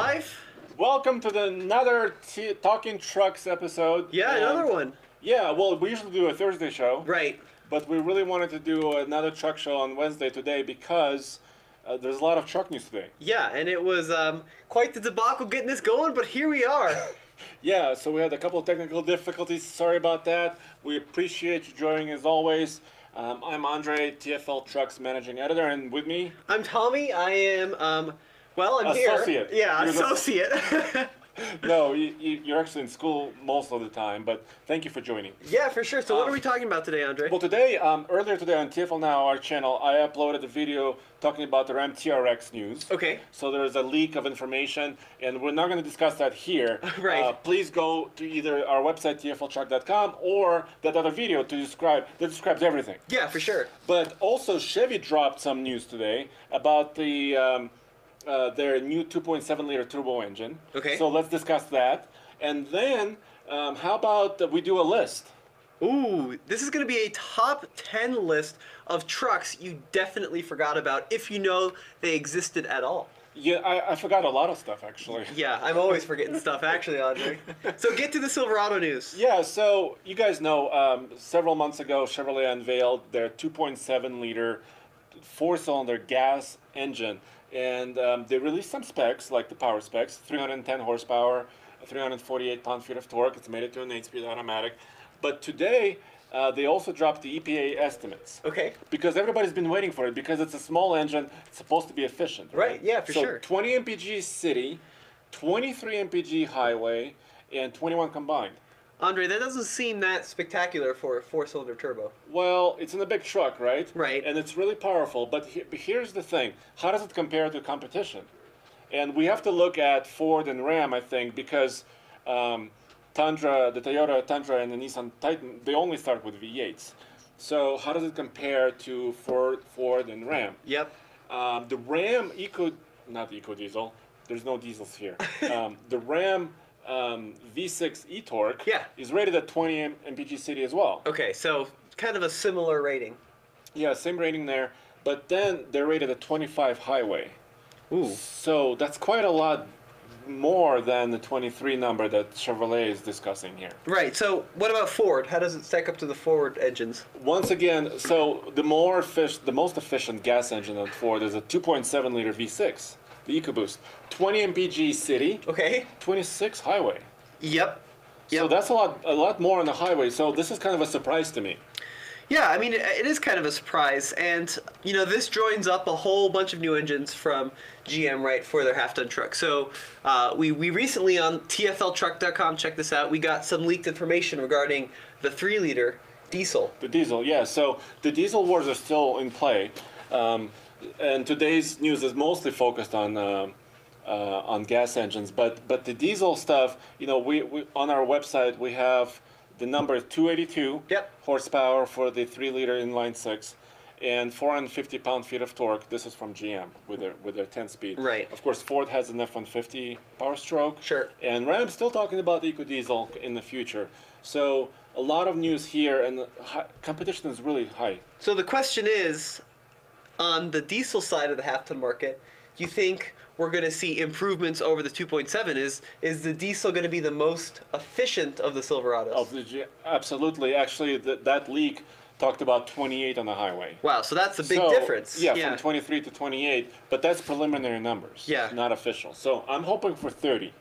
live. Welcome to another Talking Trucks episode. Yeah, another one. Yeah, well, we usually do a Thursday show. Right. But we really wanted to do another truck show on Wednesday today because there's a lot of truck news today. Yeah, and it was quite the debacle getting this going, but here we are. Yeah, so we had a couple of technical difficulties. Sorry about that. We appreciate you joining as always. I'm Andre, TFL Trucks Managing Editor, and with me... I'm Tommy. I am, I'm associate. Here. Yeah, You're associate. No, you're actually in school most of the time, but thank you for joining. Yeah, for sure. So what are we talking about today, Andre? Well, today, earlier today on TFL Now, our channel, I uploaded a video talking about the Ram TRX news. Okay. So there's a leak of information, and we're not going to discuss that here. Right. Please go to either our website, tfltruck.com, or that other video that describes everything. Yeah, for sure. But also, Chevy dropped some news today about their new 2.7-liter turbo engine. Okay. So let's discuss that. And then, how about we do a list? Ooh, this is going to be a top 10 list of trucks you definitely forgot about if you know they existed at all. Yeah, I forgot a lot of stuff, actually. Yeah, I'm always forgetting stuff, actually, Andre. So get to the Silverado news. Yeah, so you guys know, several months ago, Chevrolet unveiled their 2.7-liter four-cylinder gas engine. And they released some specs, like the power specs, 310 horsepower, 348 pound-feet of torque. It's made it to an 8-speed automatic. But today, they also dropped the EPA estimates. Okay. Because everybody's been waiting for it, because it's a small engine, it's supposed to be efficient. Right, yeah, for sure. 20 mpg city, 23 mpg highway, and 21 combined. Andre, that doesn't seem that spectacular for a four-cylinder turbo. Well, it's in a big truck, right? Right. And it's really powerful, but here's the thing. How does it compare to competition? And we have to look at Ford and Ram, I think, because Tundra, the Toyota Tundra and the Nissan Titan, they only start with V8s. So how does it compare to Ford and Ram? Yep. The Ram not Eco Diesel, there's no diesels here. The Ram V6 e-torque is rated at 20 mpg city as well. Okay, so kind of a similar rating. Yeah, same rating there, but then they're rated at 25 highway. Ooh. So that's quite a lot more than the 23 number that Chevrolet is discussing here. Right, so what about Ford? How does it stack up to the Ford engines? Once again, so the most efficient gas engine on Ford is a 2.7-liter V6. The EcoBoost, 20 mpg city, okay, 26 highway. Yep. So that's a lot more on the highway. So this is kind of a surprise to me. Yeah, I mean, it is kind of a surprise, and you know, this joins up a whole bunch of new engines from GM, right, for their half-ton truck. So we recently on tfltruck.com, check this out, we got some leaked information regarding the 3-liter diesel. The diesel, yeah. So the diesel wars are still in play. And today's news is mostly focused on gas engines, but the diesel stuff, you know, we on our website we have the number 282 horsepower for the 3-liter inline 6, and 450 pound-feet of torque. This is from GM with their 10-speed. Right. Of course, Ford has an F-150 power stroke. Sure. And Ram's still talking about the EcoDiesel in the future. So a lot of news here, and competition is really high. So the question is, on the diesel side of the half-ton market, do you think we're going to see improvements over the 2.7? Is the diesel going to be the most efficient of the Silverados? Absolutely. Actually, that leak talked about 28 on the highway. Wow, so that's a big difference. Yeah, from 23 to 28, but that's preliminary numbers. Yeah. Not official. So I'm hoping for 30.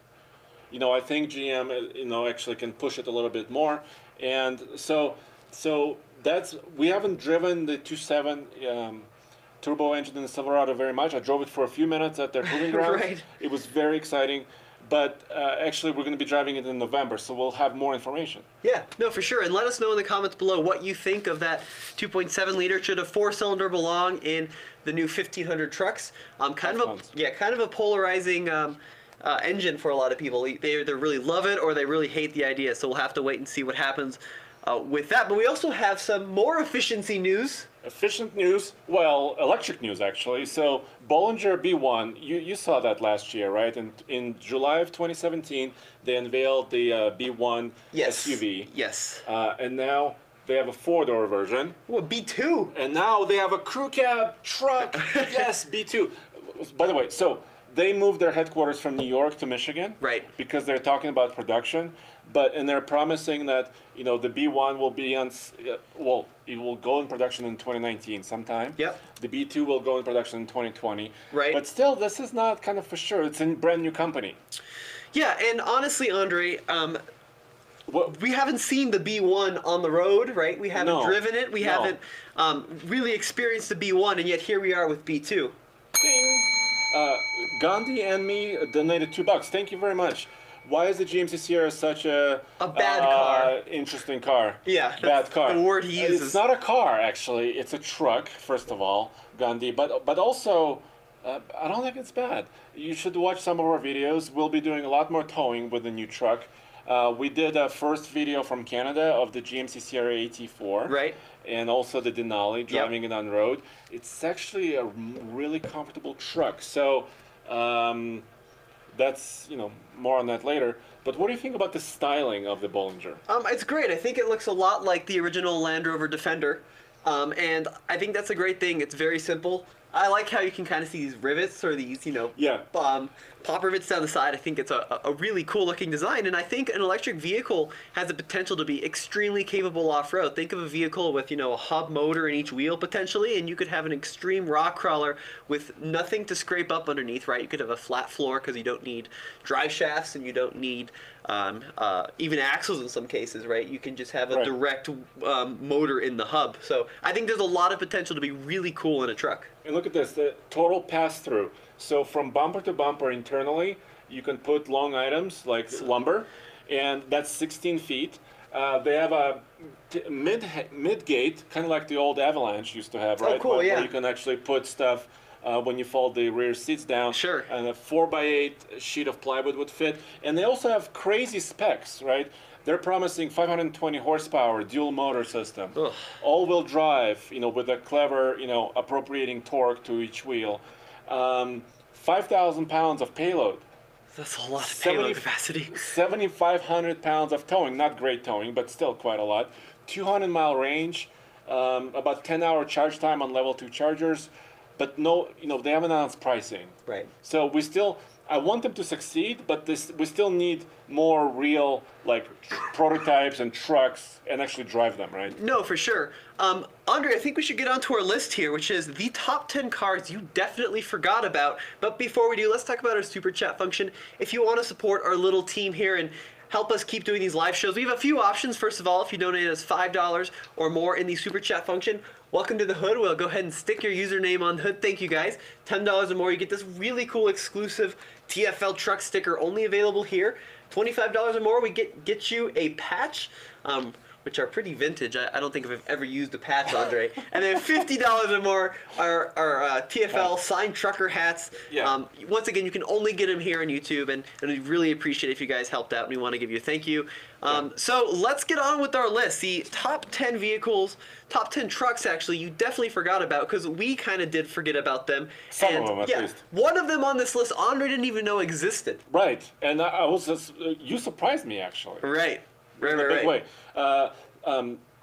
You know, I think GM, you know, actually can push it a little bit more. And so we haven't driven the 2.7 turbo engine in the Silverado very much. I drove it for a few minutes at their proving grounds. Right. It was very exciting, but actually we're going to be driving it in November, so we'll have more information. Yeah, no, for sure. And let us know in the comments below what you think of that 2.7-liter. Should a 4-cylinder belong in the new 1500 trucks? Kind of a polarizing engine for a lot of people. They either really love it or they really hate the idea. So we'll have to wait and see what happens with that. But we also have some more efficiency news. Efficient news, well, electric news actually. So Bollinger B1, you saw that last year, right? And in July of 2017, they unveiled the B1 SUV. Yes. And now they have a 4-door version. Ooh, a B2. And now they have a crew cab truck. Yes, B2. By the way, so they moved their headquarters from New York to Michigan, Right. Because they're talking about production, and they're promising that the B1 will be it will go in production in 2019 sometime. Yep. The B2 will go in production in 2020. Right. But still, this is not kind of for sure. It's a brand new company. Yeah, and honestly, Andre, What? we haven't seen the B1 on the road, right? We haven't No. driven it. We No. haven't really experienced the B1, and yet here we are with B2. Ding. Gandhi and me donated $2. Thank you very much. Why is the GMC Sierra such a bad car? Interesting car. Yeah, bad that's car. the word he uses. It's not a car actually. It's a truck. First of all, Gandhi, but also, I don't think it's bad. You should watch some of our videos. We'll be doing a lot more towing with the new truck. We did a first video from Canada of the GMC Sierra AT4. Right. And also the Denali, driving it on road. It's actually a really comfortable truck. So that's, more on that later. But what do you think about the styling of the Bollinger? It's great. I think it looks a lot like the original Land Rover Defender. And I think that's a great thing. It's very simple. I like how you can kind of see these rivets or these, Yeah. pop rivets down the side. I think it's a really cool looking design, and I think an electric vehicle has the potential to be extremely capable off-road. Think of a vehicle with, a hub motor in each wheel potentially, and you could have an extreme rock crawler with nothing to scrape up underneath, right? You could have a flat floor because you don't need drive shafts and you don't need even axles in some cases, right? You can just have a Right. direct motor in the hub. So I think there's a lot of potential to be really cool in a truck. And look at this, the total pass-through. So from bumper to bumper internally, you can put long items like lumber, and that's 16 feet. They have a mid gate, kind of like the old Avalanche used to have, right? Oh, cool, yeah. Where you can actually put stuff when you fold the rear seats down. Sure. And a 4x8 sheet of plywood would fit. And they also have crazy specs, right? They're promising 520 horsepower, dual motor system, Ugh. all-wheel drive, with a clever, appropriating torque to each wheel. 5,000 pounds of payload. That's a lot of payload 70 capacity. 7,500 pounds of towing, not great towing, but still quite a lot. 200-mile range, about 10-hour charge time on level 2 chargers, but no, they haven't announced pricing. Right. So I want them to succeed, but we still need more real, prototypes and trucks and actually drive them, right? No, for sure. Andre, I think we should get onto our list here, which is the top 10 cars you definitely forgot about. But before we do, let's talk about our super chat function. If you want to support our little team here and help us keep doing these live shows, we have a few options. First of all, if you donate us $5 or more in the super chat function, welcome to the hood. We'll go ahead and stick your username on the hood. Thank you guys. $10 or more, you get this really cool exclusive TFL truck sticker only available here. $25 or more, we get you a patch, which are pretty vintage. I don't think I've ever used a patch, Andre. And then $50 or more are TFL signed trucker hats. Yeah. Once again, you can only get them here on YouTube, and we really appreciate it if you guys helped out, and we want to give you a thank you. So let's get on with our list. The top 10 vehicles, top 10 trucks, actually, you definitely forgot about, because we kind of did forget about them. Some of them, at least. One of them on this list, Andre didn't even know existed. Right, and I was just, you surprised me, actually. Right. In a big way.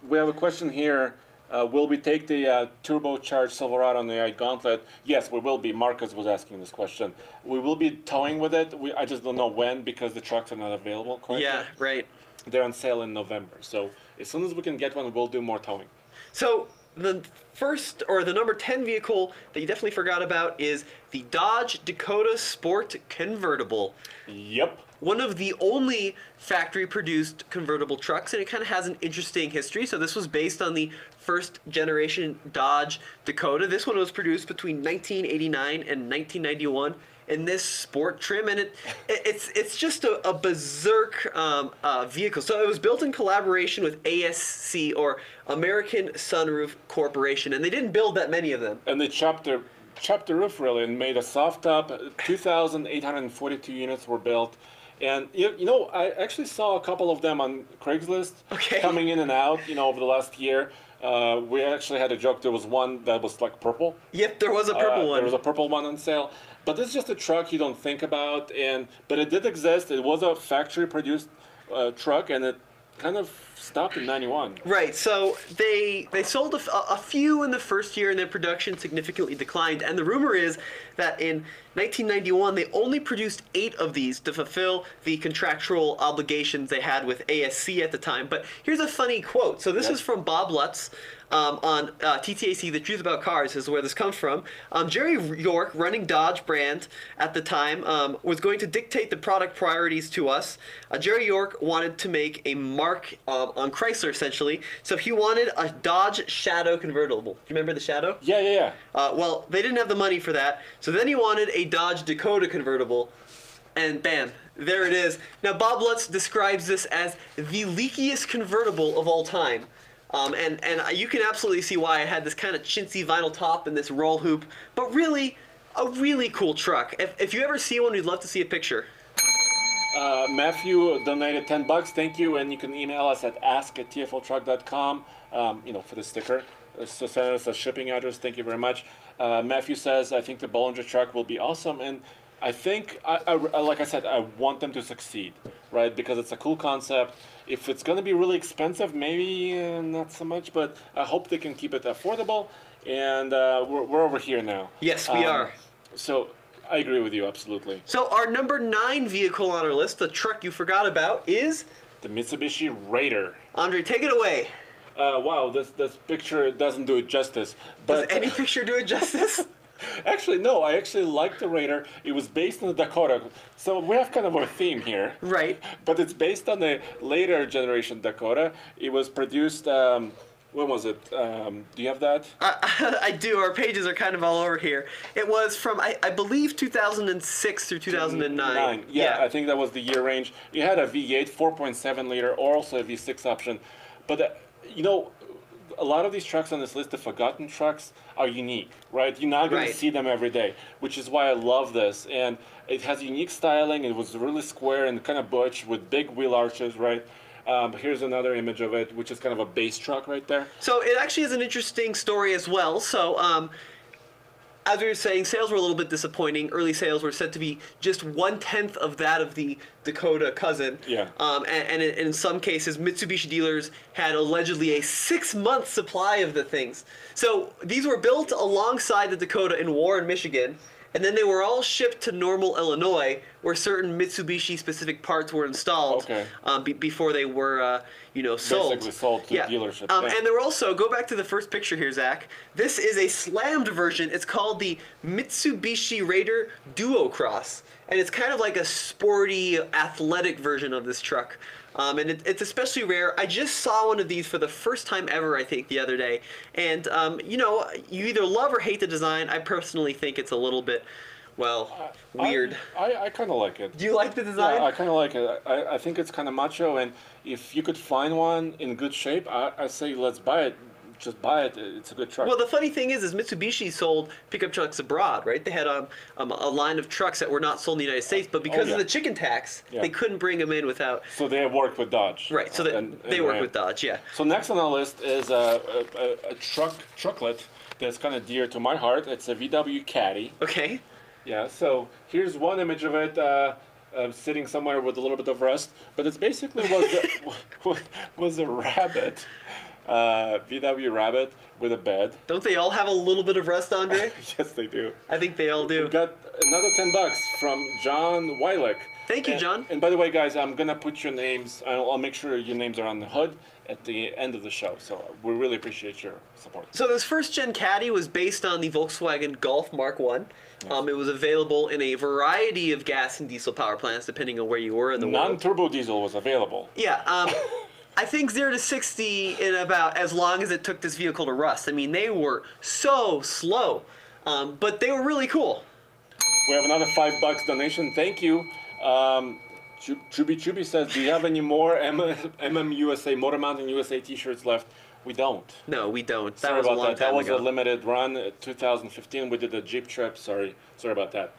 We have a question here. Will we take the turbocharged Silverado on the AI Gauntlet? Yes, we will be. Marcus was asking this question. We will be towing with it. I just don't know when, because the trucks are not available quite Yeah, yet. right. They're on sale in November. So as soon as we can get one, we'll do more towing. So the first, or the number 10 vehicle that you definitely forgot about is the Dodge Dakota Sport Convertible. Yep. One of the only factory-produced convertible trucks, and it kind of has an interesting history. So this was based on the first generation Dodge Dakota. This one was produced between 1989 and 1991 in this sport trim, and it's just a berserk vehicle. So it was built in collaboration with ASC, or American Sunroof Corporation, and they didn't build that many of them. And they chopped the roof really and made a soft top. 2,842 units were built. And I actually saw a couple of them on Craigslist coming in and out, over the last year. We actually had a joke. There was one that was like purple. Yep, there was a purple one. There was a purple one on sale. But it's just a truck you don't think about. But it did exist. It was a factory-produced truck, and kind of stopped in 91. Right, so they sold a few in the first year, and their production significantly declined. And the rumor is that in 1991 they only produced 8 of these to fulfill the contractual obligations they had with ASC at the time. But here's a funny quote. So this is from Bob Lutz. On TTAC, The Truth About Cars is where this comes from. Jerry York, running Dodge brand at the time, was going to dictate the product priorities to us. Jerry York wanted to make a mark on Chrysler, essentially. So he wanted a Dodge Shadow convertible. Do you remember the Shadow? Yeah. Well, they didn't have the money for that. So then he wanted a Dodge Dakota convertible. And bam, there it is. Now, Bob Lutz describes this as the leakiest convertible of all time. And you can absolutely see why I had this kind of chintzy vinyl top and this roll hoop, but really, a really cool truck. If you ever see one, we'd love to see a picture. Matthew donated $10. Thank you, and you can email us at ask@tfltruck.com. For the sticker. So send us a shipping address. Thank you very much. Matthew says, I think the Bollinger truck will be awesome, and I think, like I said, I want them to succeed, right? Because it's a cool concept. If it's going to be really expensive, maybe not so much, but I hope they can keep it affordable. And we're over here now. Yes, we are. So I agree with you, absolutely. So our number 9 vehicle on our list, the truck you forgot about, is the Mitsubishi Raider. Andre, take it away. Wow, this picture doesn't do it justice. But Does any picture do it justice? Actually, no. I actually like the Raider. It was based on the Dakota, so we have kind of a theme here. Right. But it's based on the later generation Dakota. It was produced. When was it? Do you have that? I do. Our pages are kind of all over here. It was from, I believe, 2006 through 2009. Yeah, I think that was the year range. It had a V8, 4.7 liter, or also a V6 option. But a lot of these trucks on this list, the forgotten trucks, are unique, right? You're not going to see them every day, which is why I love this. And it has unique styling. It was really square and kind of butch with big wheel arches, right? Here's another image of it, which is kind of a base truck right there. So it actually is an interesting story as well. So as we were saying, sales were a little bit disappointing. Early sales were said to be just 1/10 of that of the Dakota cousin. Yeah. And in some cases, Mitsubishi dealers had allegedly a 6-month supply of the things. So these were built alongside the Dakota in Warren, Michigan. And then they were all shipped to Normal, Illinois, where certain Mitsubishi-specific parts were installed before they were, sold. Basically sold to dealerships. And there were also, go back to the first picture here, Zach. This is a slammed version. It's called the Mitsubishi Raider Duo Cross. And it's kind of like a sporty, athletic version of this truck. And it's especially rare. I just saw one of these for the first time ever, I think, the other day. And, you either love or hate the design. I personally think it's a little bit, weird. I kind of like it. Do you like the design? Yeah, I kind of like it. I think it's kind of macho, and if you could find one in good shape, I say let's buy it. Just buy it. It's a good truck. Well, the funny thing is Mitsubishi sold pickup trucks abroad, right? They had a line of trucks that were not sold in the United States, but because of the chicken tax, they couldn't bring them in without. So they have worked with Dodge. Right. So they work with Dodge, yeah. So next on our list is a trucklet that's kind of dear to my heart. It's a VW Caddy. Okay. Yeah. So here's one image of it. Sitting somewhere with a little bit of rust, but it's basically was a rabbit. VW Rabbit with a bed. Don't they all have a little bit of rust, Andre? Yes, they do. I think they all do. We got another $10 from John Weilich. Thank you, John. And by the way, guys, I'm gonna put your names. I'll make sure your names are on the hood at the end of the show. So we really appreciate your support. So this first-gen Caddy was based on the Volkswagen Golf Mark 1. It was available in a variety of gas and diesel power plants, depending on where you were in the world. Non-turbo diesel was available. Yeah. I think 0 to 60 in about as long as it took this vehicle to rust. I mean, they were so slow, but they were really cool. We have another $5 donation. Thank you. Chubi says, do you have any more MMUSA, Motor Mountain USA t-shirts left? We don't. No, we don't. Sorry about that. That was a limited run. 2015, we did a Jeep trip. Sorry about that.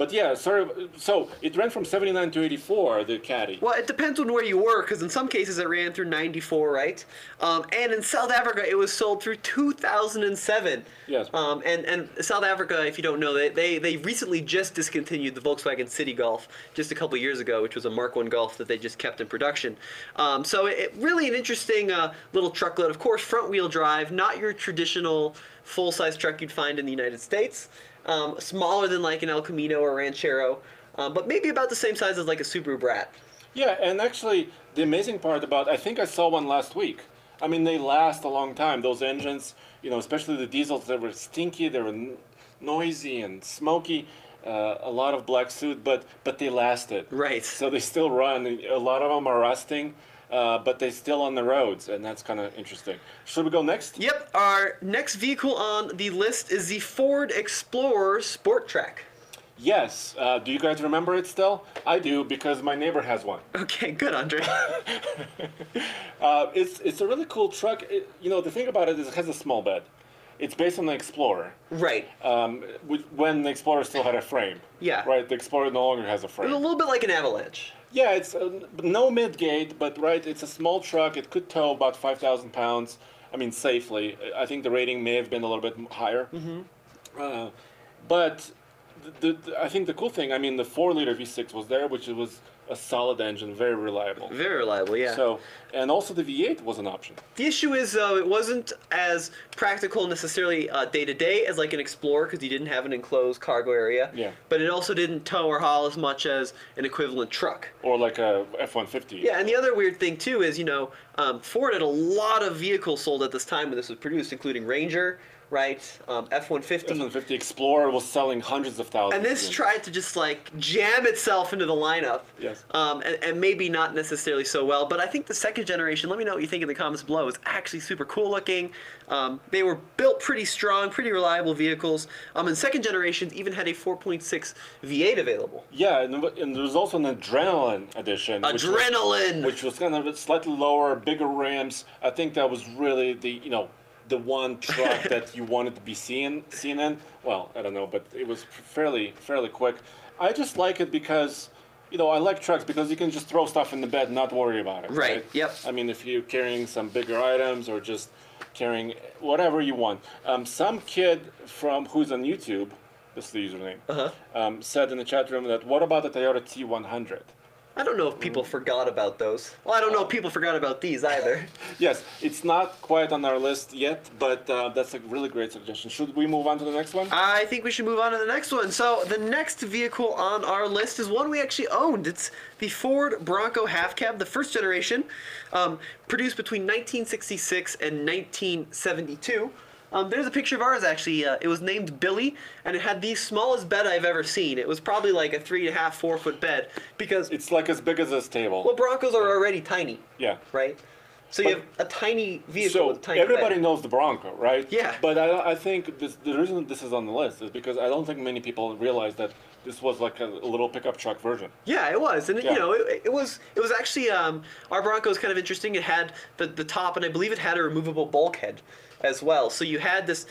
But yeah, sorry. So it ran from 79 to 84, the Caddy. Well, it depends on where you were, because in some cases it ran through 94, right? And in South Africa, it was sold through 2007. Yes. And South Africa, if you don't know, they recently just discontinued the Volkswagen City Golf just a couple years ago, which was a Mark I Golf that they just kept in production. So it really an interesting little truckload. Of course, front-wheel drive, not your traditional full-size truck you'd find in the United States. Smaller than like an El Camino or Ranchero, but maybe about the same size as like a Subaru Brat. Yeah, and actually, the amazing part about, I think I saw one last week. I mean, they last a long time. Those engines, especially the diesels, they were stinky, they were noisy and smoky, a lot of black soot, but they lasted. Right. So they still run. A lot of them are rusting. But they're still on the roads, and that's kind of interesting. Should we go next? Yep, our next vehicle on the list is the Ford Explorer Sport Track. Yes. Do you guys remember it still? I do, because my neighbor has one. Okay, good, Andre. It's a really cool truck. The thing about it is it has a small bed. It's based on the Explorer. Right. When the Explorer still had a frame. Yeah. Right, the Explorer no longer has a frame. It's a little bit like an Avalanche. Yeah, it's no mid-gate, but right, it's a small truck. It could tow about 5,000 pounds. I mean, safely. I think the rating may have been a little bit higher. Mm-hmm. But I think the cool thing, I mean, the 4-liter V6 was there, which was a solid engine, very reliable. Very reliable, yeah. So, and also the V8 was an option. The issue is, though, it wasn't as practical necessarily day to day as like an Explorer because you didn't have an enclosed cargo area. Yeah. But it also didn't tow or haul as much as an equivalent truck. Or like a F-150. Yeah, and the other weird thing too is, Ford had a lot of vehicles sold at this time when this was produced, including Ranger. Right, F-150. F-150 Explorer was selling hundreds of thousands. And this tried to just like jam itself into the lineup. Yes. And maybe not necessarily so well, but I think the second generation, let me know what you think in the comments below, is actually super cool looking. They were built pretty strong, pretty reliable vehicles. And second generations even had a 4.6 V8 available. Yeah, and there was also an Adrenaline edition. Adrenaline! Which was kind of slightly lower, bigger rims. I think that was really the one truck that you wanted to be seen in. Well, I don't know, but it was fairly quick. I just like it because, I like trucks because you can just throw stuff in the bed and not worry about it. Right. Yep. I mean, if you're carrying some bigger items or just carrying whatever you want. Some kid who's on YouTube, this is the username, said in the chat room that, what about the Toyota T100? I don't know if people forgot about those. Well, I don't know if people forgot about these either. Yes, it's not quite on our list yet, but that's a really great suggestion. Should we move on to the next one? I think we should move on to the next one. So the next vehicle on our list is one we actually owned. It's the Ford Bronco Half Cab, the first generation, produced between 1966 and 1972. There's a picture of ours, actually. It was named Billy, and it had the smallest bed I've ever seen. It was probably like a 3.5, 4 foot bed, because... It's like as big as this table. Well, Broncos are already tiny. Yeah. Right? So you have a tiny vehicle with a tiny everybody bed. knows the Bronco, right? Yeah. But I think the reason this is on the list is because I don't think many people realize that this was like a little pickup truck version. Yeah, it was, and Yeah. it was actually our Bronco was kind of interesting. It had the top, and I believe it had a removable bulkhead as well. So you had this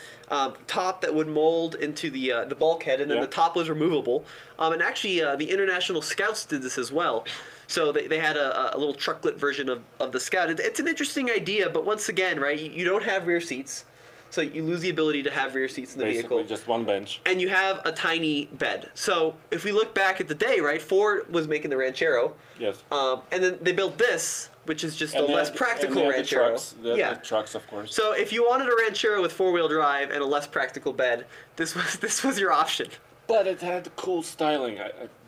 top that would mold into the bulkhead, and then Yeah. the top was removable. And actually, the International Scouts did this as well. So they had a little trucklet version of the Scout. It's an interesting idea, but once again, right, you don't have rear seats. So you lose the ability to have rear seats in the Basically, vehicle. just one bench. And you have a tiny bed. So if we look back at the day, right, Ford was making the Ranchero. Yes. And then they built this, which is just a less practical and Ranchero. The trucks, of course. So if you wanted a Ranchero with 4-wheel drive and a less practical bed, this was your option. But it had cool styling.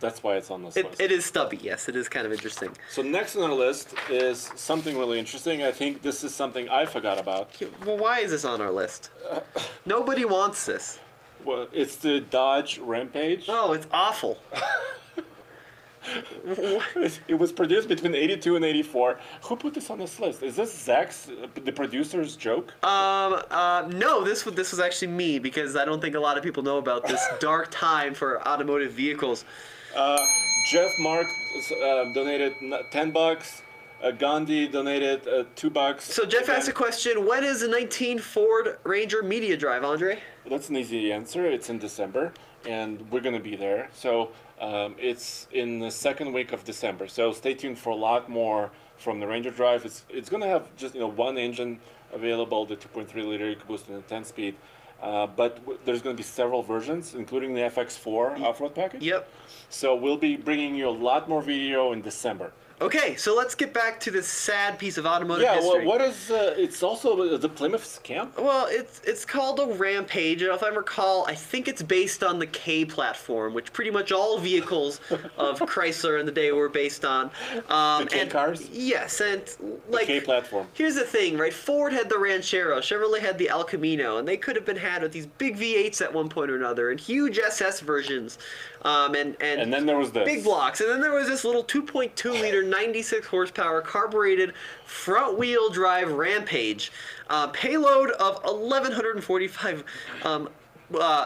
That's why it's on this list. It is stubby, yes. It is kind of interesting. So next on our list is something really interesting. I think this is something I forgot about. Well, why is this on our list? Nobody wants this. Well, it's the Dodge Rampage. Oh, it's awful. It was produced between 82 and 84. Who put this on this list? Is this Zach's, the producer's joke? No, this was actually me, because I don't think a lot of people know about this dark time for automotive vehicles. Jeff Mark donated $10. Gandhi donated $2. So Jeff asked a question, when is the 19 Ford Ranger media drive, Andre? That's an easy answer. It's in December, and we're going to be there. So it's in the second week of December. So stay tuned for a lot more from the Ranger Drive. It's going to have just one engine available, the 2.3 liter EcoBoost and the 10-speed. But there's going to be several versions, including the FX4 off-road package. Yep. So we'll be bringing you a lot more video in December. Okay, so let's get back to this sad piece of automotive history. Yeah, well, what is, it's also the Plymouth scam? Well, it's called a Rampage, and if I recall, I think it's based on the K platform, which pretty much all vehicles of Chrysler in the day were based on. The K cars? Yes, and like... The K platform. Here's the thing, right? Ford had the Ranchero, Chevrolet had the El Camino, and they could have been had with these big V8s at one point or another, and huge SS versions. And then there was this. Big blocks, and then there was this little 2.2 liter 96 horsepower carbureted front wheel drive Rampage, payload of 1,145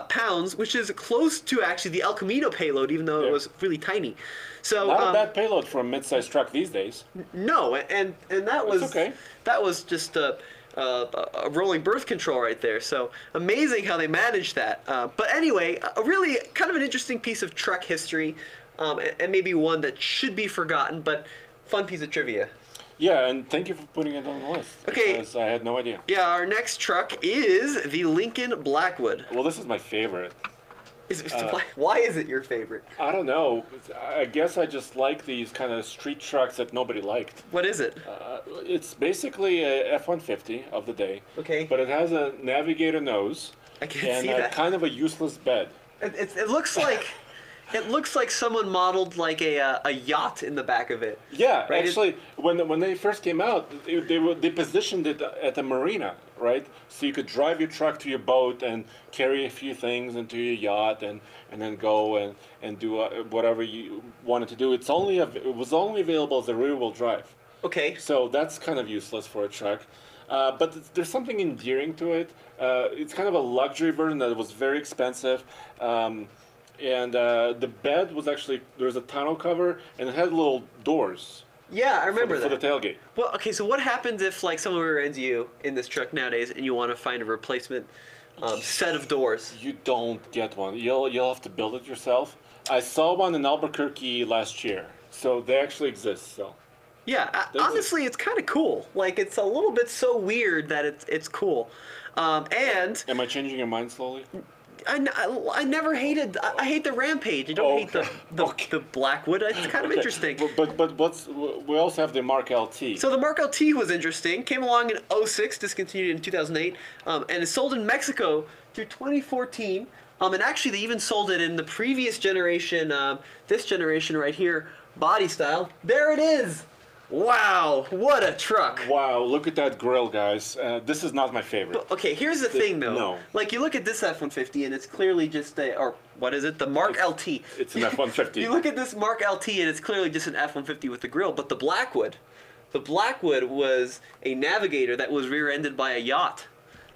pounds, which is close to actually the El Camino payload, even though it was really tiny. So not a bad payload for a mid-sized truck these days. No, and that was okay. That was just a rolling birth control right there. So amazing how they managed that. But anyway, a really kind of an interesting piece of truck history, and maybe one that should be forgotten, but fun piece of trivia. Yeah, and thank you for putting it on the list. Okay. Because I had no idea. Yeah, our next truck is the Lincoln Blackwood. Well, this is my favorite. Why is it your favorite? I don't know. I guess I just like these kind of street trucks that nobody liked. What is it? It's basically a F-150 of the day. Okay. But it has a navigator nose. I can't see that. And kind of a useless bed. It looks like... It looks like someone modeled like a yacht in the back of it. Yeah, right? Actually, when they first came out, they positioned it at the marina, right? So you could drive your truck to your boat and carry a few things into your yacht and then go and do whatever you wanted to do. It was only available as a rear-wheel drive. Okay. So that's kind of useless for a truck. But there's something endearing to it. It's kind of a luxury version that was very expensive. And the bed was actually, there was a tonneau cover, and it had little doors. Yeah, I remember that. For the tailgate. Well, okay, so what happens if like someone rear-ends you in this truck nowadays and you want to find a replacement set of doors? You don't get one. You'll have to build it yourself. I saw one in Albuquerque last year, so they actually exist, so. Yeah, honestly, it's kind of cool. Like, it's a little bit so weird that it's cool. And... Am I changing your mind slowly? I never hated. I hate the Rampage. I don't hate the Blackwood. It's kind of interesting. But we also have the Mark LT. So the Mark LT was interesting. Came along in 2006, discontinued in 2008, and is sold in Mexico through 2014. And actually, they even sold it in the previous generation. This generation right here, body style. There it is. Wow, what a truck. Wow, look at that grill, guys. This is not my favorite. But, okay, here's the thing, though. No. Like, you look at this F-150, and it's clearly just or what is it? The Mark LT. It's an F-150. You look at this Mark LT, and it's clearly just an F-150 with the grill. But the Blackwood was a Navigator that was rear-ended by a yacht.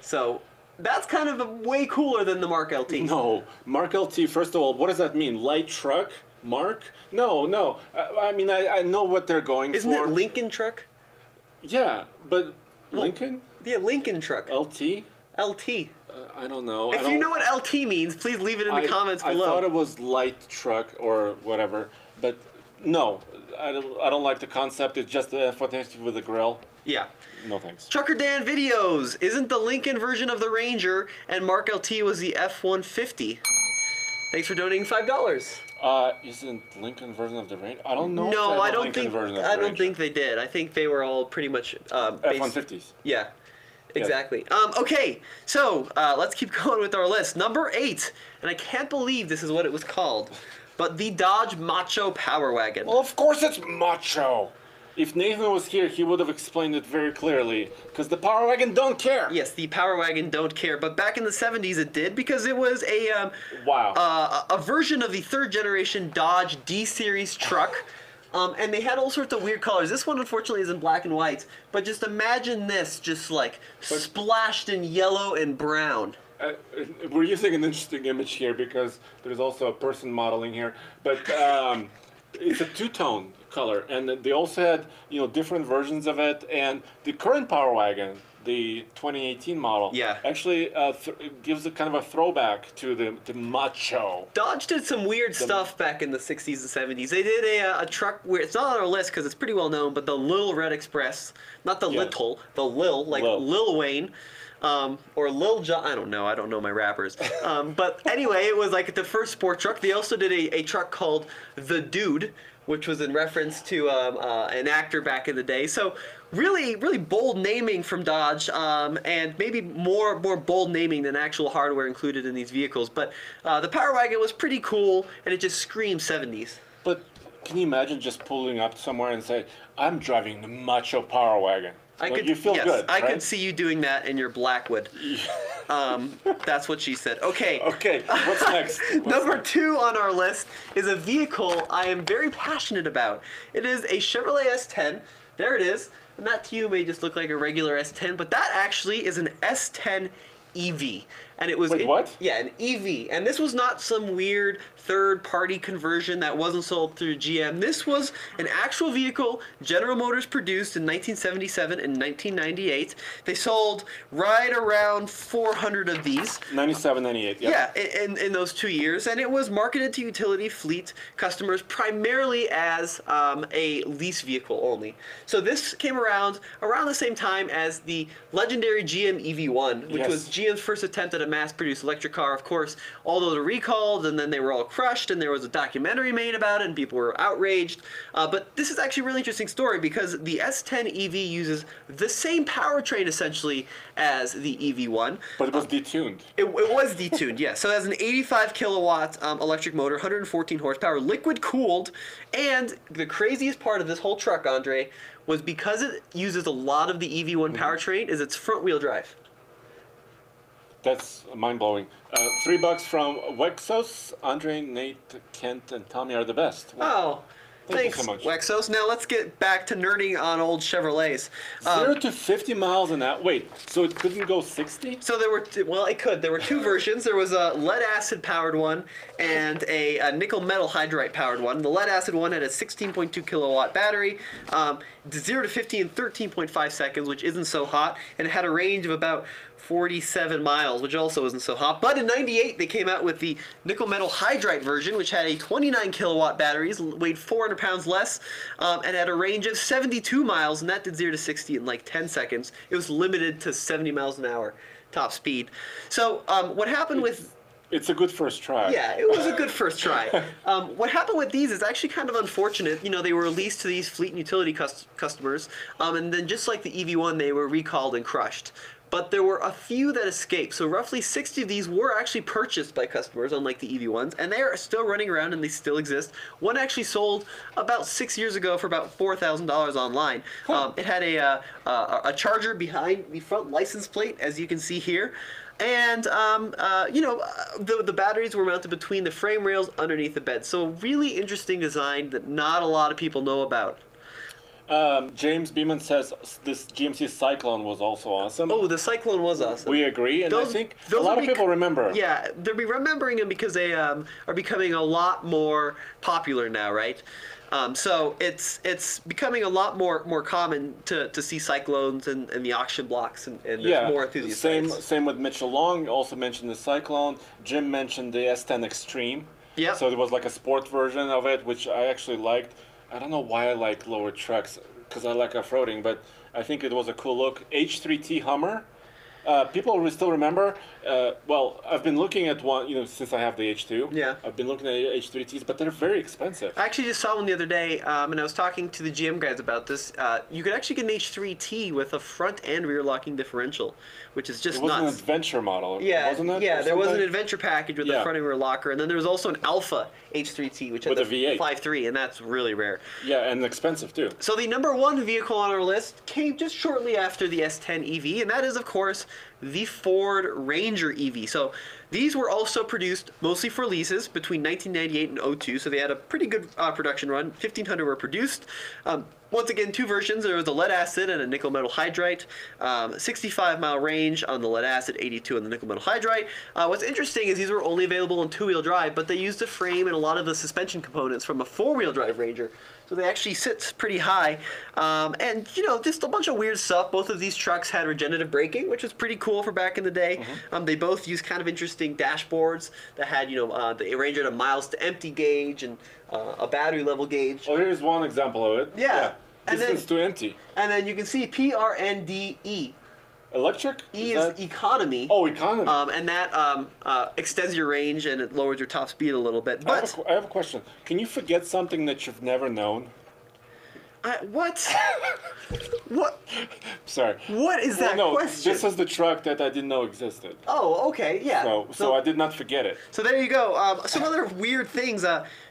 So that's kind of way cooler than the Mark LT. No, Mark LT, first of all, what does that mean? Light truck? Mark? No. I mean, I know what they're going Isn't for. Isn't it Lincoln truck? Yeah, but Lincoln? Yeah, Lincoln truck. LT? LT. I don't know. If you know what LT means, please leave it in the comments below. I thought it was light truck or whatever, but no, I don't like the concept. It's just the F-150 with a grill. Yeah. No thanks. Trucker Dan Videos. Isn't the Lincoln version of the Ranger and Mark LT was the F-150? Thanks for donating $5. Isn't Lincoln version of the Ranger? I don't know. No, I don't think they did. I think they were all pretty much F-150s. Yeah, exactly. Yeah. Okay, so let's keep going with our list. Number 8, and I can't believe this is what it was called, but the Dodge Macho Power Wagon. Well, of course it's macho. If Nathan was here, he would have explained it very clearly, because the Power Wagon don't care. Yes, the Power Wagon don't care, but back in the 70s it did, because it was a version of the third generation Dodge D-Series truck, and they had all sorts of weird colors. This one, unfortunately, is in black and white, but just imagine this, just like splashed in yellow and brown. We're using an interesting image here, because there's also a person modeling here, but it's a two-tone. color, and they also had different versions of it. And the current Power Wagon, the 2018 model, Yeah. actually gives a kind of a throwback to the macho. Dodge did some weird stuff back in the 60s and 70s. They did a truck where it's not on our list because it's pretty well known, but the Lil Red Express, not the Little, the Lil, like Lil Wayne. Or Lil Jon, I don't know my rappers. But anyway, it was like the first sport truck. They also did a truck called The Dude, which was in reference to an actor back in the day. So really, really bold naming from Dodge, and maybe more bold naming than actual hardware included in these vehicles. But the Power Wagon was pretty cool, and it just screamed 70s. But can you imagine just pulling up somewhere and say, "I'm driving the macho Power Wagon"? You feel good, I right? could see you doing that in your Blackwood. That's what she said. Okay. Okay, what's next? Number 2 on our list is a vehicle I am very passionate about. It is a Chevrolet S10. There it is. And that to you may just look like a regular S10, but that actually is an S10 EV. And it was what? Yeah, an EV. And this was not some weird third-party conversion that wasn't sold through GM. This was an actual vehicle General Motors produced in 1977 and 1998. They sold right around 400 of these. 97, 98, yep. Yeah, in those 2 years. And it was marketed to utility fleet customers primarily as a lease vehicle only. So this came around the same time as the legendary GM EV1, which was GM's first attempt at a mass-produced electric car. Of course, all those were recalled, and then they were all crushed, and there was a documentary made about it, and people were outraged. But this is actually a really interesting story because the S10 EV uses the same powertrain, essentially, as the EV1. But it was detuned. It was detuned, yes. So it has an 85 kilowatt electric motor, 114 horsepower, liquid-cooled, and the craziest part of this whole truck, Andre, was because it uses a lot of the EV1 powertrain, is its front-wheel drive. That's mind-blowing. $3 from Wexos. Andre, Nate, Kent, and Tommy are the best. Well, thanks, you so much. Wexos. Now let's get back to nerding on old Chevrolets. 0 to 50 miles an hour. Wait, so it couldn't go 60? So there were, it could. There were 2 versions. There was a lead-acid powered one and a nickel-metal hydride powered one. The lead-acid one had a 16.2 kilowatt battery, 0 to 50 in 13.5 seconds, which isn't so hot, and it had a range of about 47 miles, which also isn't so hot. But in '98, they came out with the nickel-metal hydride version, which had a 29 kilowatt batteries, weighed 400 pounds less, and had a range of 72 miles, and that did 0 to 60 in like 10 seconds. It was limited to 70 miles an hour top speed. So what happened with... It's a good first try. Yeah, it was a good first try. What happened with these is actually kind of unfortunate. You know, they were released to these fleet and utility customers, and then just like the EV1, they were recalled and crushed. But there were a few that escaped. So roughly 60 of these were actually purchased by customers, unlike the EV1s, and they are still running around and they still exist. One actually sold about 6 years ago for about $4,000 online. It had a charger behind the front license plate, as you can see here. And, the batteries were mounted between the frame rails underneath the bed. So really interesting design that not a lot of people know about. James Beeman says this GMC Cyclone was also awesome. Oh, the Cyclone was awesome. We agree, and I think a lot of people remember. Yeah, they'll be remembering them because they are becoming a lot more popular now, right? So it's becoming a lot more common to see Cyclones in the auction blocks, and there's more enthusiasts. Same with Mitchell Long. Also mentioned the Cyclone. Jim mentioned the S10 Extreme. Yeah. So there was like a sport version of it, which I actually liked. I don't know why I like lower trucks, because I like off-roading, but I think it was a cool look. H3T Hummer. People will still remember. Well, I've been looking at one, since I have the H2. Yeah. I've been looking at H3Ts, but they're very expensive. I actually just saw one the other day, and I was talking to the GM guys about this. You could actually get an H3T with a front and rear locking differential, which is just nuts. It was an adventure model, wasn't it? Yeah, there was an adventure package with a front and rear locker, and then there was also an Alpha H3T, which had the V8. 5.3, and that's really rare. Yeah, and expensive too. So the number 1 vehicle on our list came just shortly after the S10 EV, and that is, of course, the Ford Ranger EV. So these were also produced mostly for leases between 1998 and '02, so they had a pretty good production run. 1,500 were produced. Once again, two versions. There was a lead acid and a nickel metal hydride. 65-mile range on the lead acid, 82 on the nickel metal hydride. What's interesting is these were only available in two-wheel drive, but they used a frame and a lot of the suspension components from a four-wheel drive Ranger. So they actually sit pretty high. And, you know, just a bunch of weird stuff. Both of these trucks had regenerative braking, which was pretty cool for back in the day. They both used kind of interesting dashboards that had, you know, the Ranger had a miles to empty gauge and a battery level gauge. Oh, here's one example of it. Yeah. Distance to empty. And then you can see PRNDE. Electric? E is economy. Oh, economy. And that extends your range and it lowers your top speed a little bit. But I have a question. Can you forget something that you've never known? What? What? Sorry. What is that question? This is the truck that I didn't know existed. Oh, okay, yeah. So I did not forget it. So there you go. Some other weird things.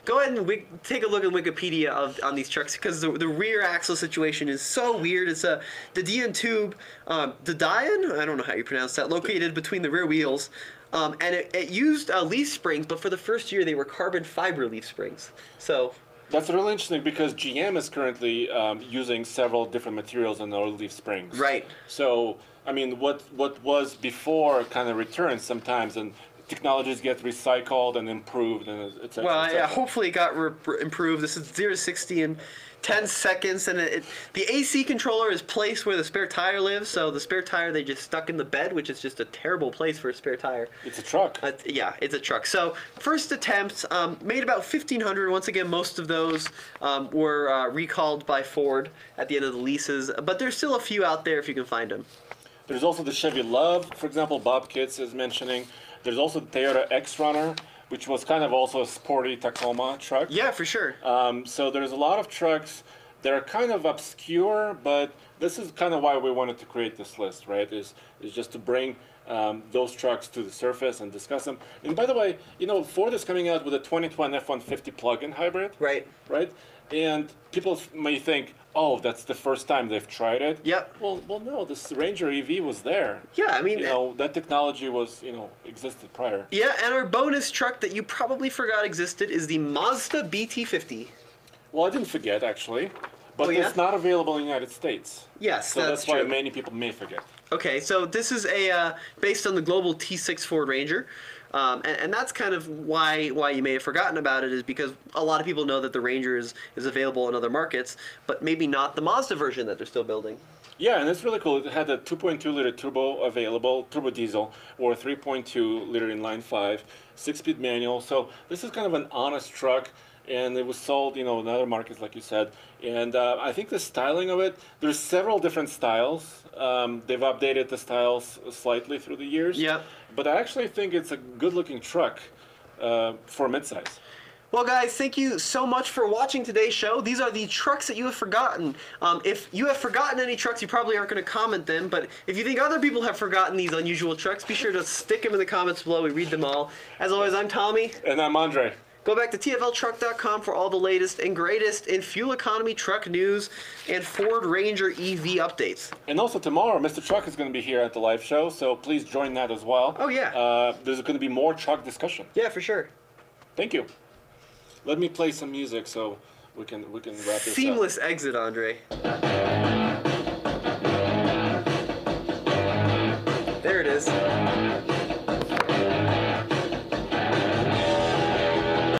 Go ahead and take a look at Wikipedia on these trucks because the rear axle situation is so weird. It's the Dian tube, the Dian, I don't know how you pronounce that, located between the rear wheels. And it used leaf springs, but for the first year they were carbon fiber leaf springs. So that's really interesting because GM is currently using several different materials in their leaf springs. Right. So, I mean, what was before kind of returns sometimes, and technologies get recycled and improved, and et cetera. Well, yeah, hopefully it got improved. This is 0 to 60 in 10 seconds, and the AC controller is placed where the spare tire lives, so the spare tire they just stuck in the bed, which is just a terrible place for a spare tire. It's a truck. Yeah, it's a truck. So first attempts, made about 1,500. Once again, most of those were recalled by Ford at the end of the leases, but there's still a few out there if you can find them. There's also the Chevy Love, for example, Bob Kitts is mentioning. There's also the Toyota X-Runner, which was kind of also a sporty Tacoma truck. Yeah, for sure. So there's a lot of trucks that are kind of obscure, but this is kind of why we wanted to create this list, right? Is just to bring those trucks to the surface and discuss them. And by the way, you know, Ford is coming out with a 2020 F-150 plug-in hybrid. Right. Right? And people may think, oh, that's the first time they've tried it. Yep. Well, no, this Ranger EV was there. Yeah, I mean, you know, that technology was, you know, existed prior. Yeah, and our bonus truck that you probably forgot existed is the Mazda BT50. Well, I didn't forget, actually. But it's not available in the United States. Yes, so that's why true. many people may forget. Okay, so this is a based on the global T6 Ford Ranger. And that's kind of why you may have forgotten about it, is because a lot of people know that the Ranger is available in other markets, but maybe not the Mazda version that they're still building. Yeah, and it's really cool. It had a 2.2-liter turbo available, turbo diesel, or 3.2-liter inline 5, 6-speed manual. So this is kind of an honest truck, and it was sold, you know, in other markets, like you said. And I think the styling of it, there's several different styles. They've updated the styles slightly through the years. Yeah. But I actually think it's a good-looking truck for midsize. Well, guys, thank you so much for watching today's show. These are the trucks that you have forgotten. If you have forgotten any trucks, you probably aren't going to comment them. But if you think other people have forgotten these unusual trucks, be sure to stick them in the comments below. We read them all. As always, I'm Tommy. And I'm Andre. Go back to tfltruck.com for all the latest and greatest in fuel economy truck news and Ford Ranger EV updates. And also tomorrow, Mr. Truck is going to be here at the live show, so please join that as well. Oh, yeah. There's going to be more truck discussion. Yeah, for sure. Thank you. Let me play some music so we can wrap this up. Seamless exit, Andre. There it is.